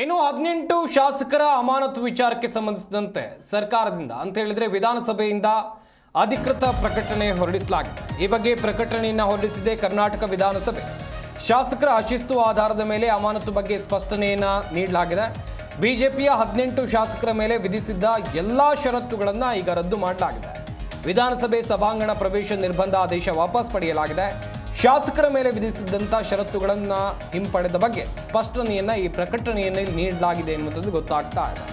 ಇನ್ನು 18 ಶಾಸಕರ ಅಮಾನತು ವಿಚಾರಕ್ಕೆ ಸಂಬಂಧಿಸಿದಂತೆ ಸರ್ಕಾರದಿಂದ ಅಂತ ಹೇಳಿದ್ರೆ ವಿಧಾನಸಭೆಯಿಂದ ಅಧಿಕೃತ ಪ್ರಕಟಣೆ ಹೊರಡಿಸಲಾಗಿದೆ. ಈ ಬಗ್ಗೆ ಪ್ರಕಟಣೆಯನ್ನು ಹೊರಡಿಸಿದೆ ಕರ್ನಾಟಕ ವಿಧಾನಸಭೆ. ಶಾಸಕರ ಅಶಿಸ್ತು ಆಧಾರದ ಮೇಲೆ ಅಮಾನತು ಬಗ್ಗೆ ಸ್ಪಷ್ಟನೆಯನ್ನು ನೀಡಲಾಗಿದೆ. ಬಿಜೆಪಿಯ 18 ಶಾಸಕರ ಮೇಲೆ ವಿಧಿಸಿದ್ದ ಎಲ್ಲಾ ಷರತ್ತುಗಳನ್ನು ಈಗ ರದ್ದು ಮಾಡಲಾಗಿದೆ. ವಿಧಾನಸಭೆ ಸಭಾಂಗಣ ಪ್ರವೇಶ ನಿರ್ಬಂಧ ಆದೇಶ ವಾಪಸ್ ಪಡೆಯಲಾಗಿದೆ. ಶಾಸಕರ ಮೇಲೆ ವಿಧಿಸಿದ್ದಂಥ ಷರತ್ತುಗಳನ್ನು ಹಿಂಪಡೆದ ಬಗ್ಗೆ ಸ್ಪಷ್ಟನೆಯನ್ನ ಈ ಪ್ರಕಟಣೆಯಲ್ಲಿ ನೀಡಲಾಗಿದೆ ಎನ್ನುವುದು ಗೊತ್ತಾಗ್ತಾ ಇದೆ.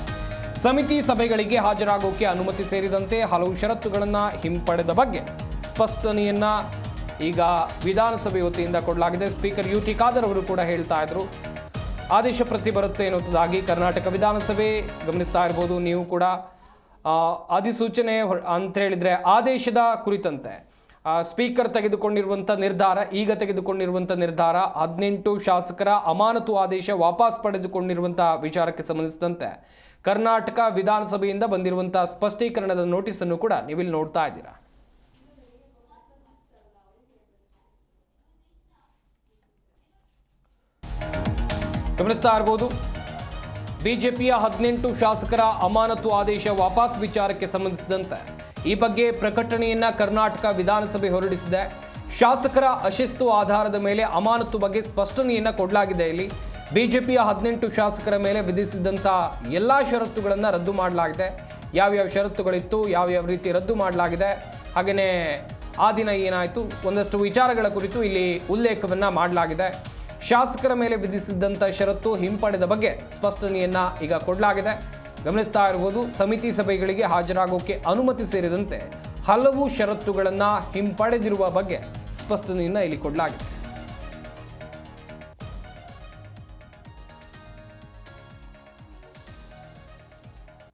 ಸಮಿತಿ ಸಭೆಗಳಿಗೆ ಹಾಜರಾಗೋಕೆ ಅನುಮತಿ ಸೇರಿದಂತೆ ಹಲವು ಷರತ್ತುಗಳನ್ನು ಹಿಂಪಡೆದ ಬಗ್ಗೆ ಸ್ಪಷ್ಟನೆಯನ್ನ ಈಗ ವಿಧಾನಸಭೆ ವತಿಯಿಂದ ಕೊಡಲಾಗಿದೆ. ಸ್ಪೀಕರ್ ಯುಟಿ ಖಾದರ್ ಅವರು ಕೂಡ ಹೇಳ್ತಾ ಇದ್ರು ಆದೇಶ ಪ್ರತಿ ಬರುತ್ತೆ ಎನ್ನುವುದಾಗಿ. ಕರ್ನಾಟಕ ವಿಧಾನಸಭೆ ಗಮನಿಸ್ತಾ ಇರ್ಬೋದು ನೀವು ಕೂಡ. ಅಧಿಸೂಚನೆ ಅಂತ ಹೇಳಿದ್ರೆ ಆದೇಶದ ಕುರಿತಂತೆ ಸ್ಪೀಕರ್ ತೆಗೆದುಕೊಂಡಿರುವಂಥ ನಿರ್ಧಾರ, ಈಗ ತೆಗೆದುಕೊಂಡಿರುವಂಥ ನಿರ್ಧಾರ 18 ಶಾಸಕರ ಅಮಾನತು ಆದೇಶ ವಾಪಸ್ ಪಡೆದುಕೊಂಡಿರುವಂಥ ವಿಚಾರಕ್ಕೆ ಸಂಬಂಧಿಸಿದಂತೆ ಕರ್ನಾಟಕ ವಿಧಾನಸಭೆಯಿಂದ ಬಂದಿರುವಂಥ ಸ್ಪಷ್ಟೀಕರಣದ ನೋಟಿಸನ್ನು ಕೂಡ ನೀವಿಲ್ಲಿ ನೋಡ್ತಾ ಇದ್ದೀರಾ. ಗಮನಿಸ್ತಾ ಇರಬಹುದು ಬಿಜೆಪಿಯ 18 ಶಾಸಕರ ಅಮಾನತು ಆದೇಶ ವಾಪಸ್ ವಿಚಾರಕ್ಕೆ ಸಂಬಂಧಿಸಿದಂತೆ ಈ ಬಗ್ಗೆ ಪ್ರಕಟಣೆಯನ್ನ ಕರ್ನಾಟಕ ವಿಧಾನಸಭೆ ಹೊರಡಿಸಿದೆ. ಶಾಸಕರ ಅಶಿಸ್ತು ಆಧಾರದ ಮೇಲೆ ಅಮಾನತು ಬಗ್ಗೆ ಸ್ಪಷ್ಟನೆಯನ್ನ ಕೊಡಲಾಗಿದೆ. ಇಲ್ಲಿ ಬಿಜೆಪಿಯ 18 ಶಾಸಕರ ಮೇಲೆ ವಿಧಿಸಿದಂಥ ಎಲ್ಲ ಷರತ್ತುಗಳನ್ನು ರದ್ದು ಮಾಡಲಾಗಿದೆ. ಯಾವ್ಯಾವ ಷರತ್ತುಗಳಿತ್ತು, ಯಾವ್ಯಾವ ರೀತಿ ರದ್ದು ಮಾಡಲಾಗಿದೆ, ಹಾಗೆಯೇ ಆ ದಿನ ಏನಾಯಿತು, ಒಂದಷ್ಟು ವಿಚಾರಗಳ ಕುರಿತು ಇಲ್ಲಿ ಉಲ್ಲೇಖವನ್ನು ಮಾಡಲಾಗಿದೆ. ಶಾಸಕರ ಮೇಲೆ ವಿಧಿಸಿದ್ದಂಥ ಷರತ್ತು ಹಿಂಪಡೆದ ಬಗ್ಗೆ ಸ್ಪಷ್ಟನೆಯನ್ನ ಈಗ ಕೊಡಲಾಗಿದೆ. ಗಮನಿಸ್ತಾ ಇರಬಹುದು ಸಮಿತಿ ಸಭೆಗಳಿಗೆ ಹಾಜರಾಗೋಕೆ ಅನುಮತಿ ಸೇರಿದಂತೆ ಹಲವು ಷರತ್ತುಗಳನ್ನು ಹಿಂಪಡೆದಿರುವ ಬಗ್ಗೆ ಸ್ಪಷ್ಟನೆಯನ್ನ ಇಲ್ಲಿ ಕೊಡಲಾಗಿದೆ.